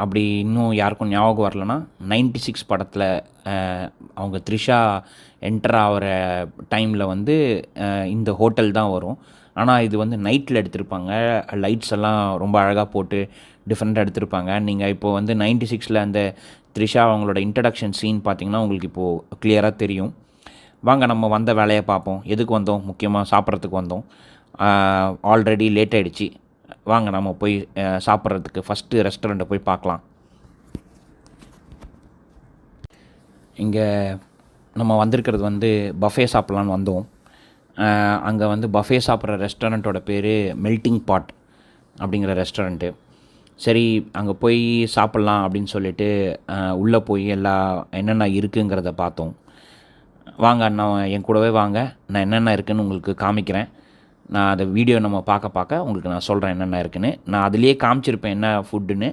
அப்படி இன்னும் யாருக்கும் ஞாபகம் வரலனா 96 படத்தில் அவங்க த்ரிஷா என்டர் ஆகிற டைமில் வந்து இந்த ஹோட்டல் தான் வரும். ஆனால் இது வந்து நைட்டில் எடுத்திருப்பாங்க. லைட்ஸ் எல்லாம் ரொம்ப அழகாக போட்டு டிஃப்ரெண்ட்டாக எடுத்திருப்பாங்க. நீங்கள் இப்போது வந்து 96ல் அந்த த்ரிஷா அவங்களோட இன்ட்ரடக்ஷன் சீன் பார்த்திங்கன்னா உங்களுக்கு இப்போது கிளியராக தெரியும். வாங்க நம்ம வந்த வேலையை பார்ப்போம். எதுக்கு வந்தோம்? முக்கியமாக சாப்பிட்றதுக்கு வந்தோம். ஆல்ரெடி லேட் ஆகிடுச்சு. வாங்க நம்ம போய் சாப்பிட்றதுக்கு ஃபஸ்ட்டு ரெஸ்டாரண்ட்டை போய் பார்க்கலாம். இங்கே நம்ம வந்திருக்கிறது வந்து பஃபே சாப்பிட்லான்னு வந்தோம். அங்கே வந்து பஃபே சாப்பிட்ற ரெஸ்டாரண்ட்டோட பேர் மெல்ட்டிங் பாட் அப்படிங்கிற ரெஸ்டாரண்ட்டு. சரி அங்கே போய் சாப்பிட்லாம் அப்படின்னு சொல்லிட்டு உள்ளே போய் என்னென்ன இருக்குங்கிறத பார்த்தோம். வாங்க அண்ணா என் கூடவே வாங்க, நான் என்னென்ன இருக்குதுன்னு உங்களுக்கு காமிக்கிறேன். நான் அதை வீடியோ நம்ம பார்க்க உங்களுக்கு நான் சொல்கிறேன் என்னென்ன இருக்குதுன்னு. நான் அதிலேயே காமிச்சிருப்பேன் என்ன ஃபுட்டுன்னு.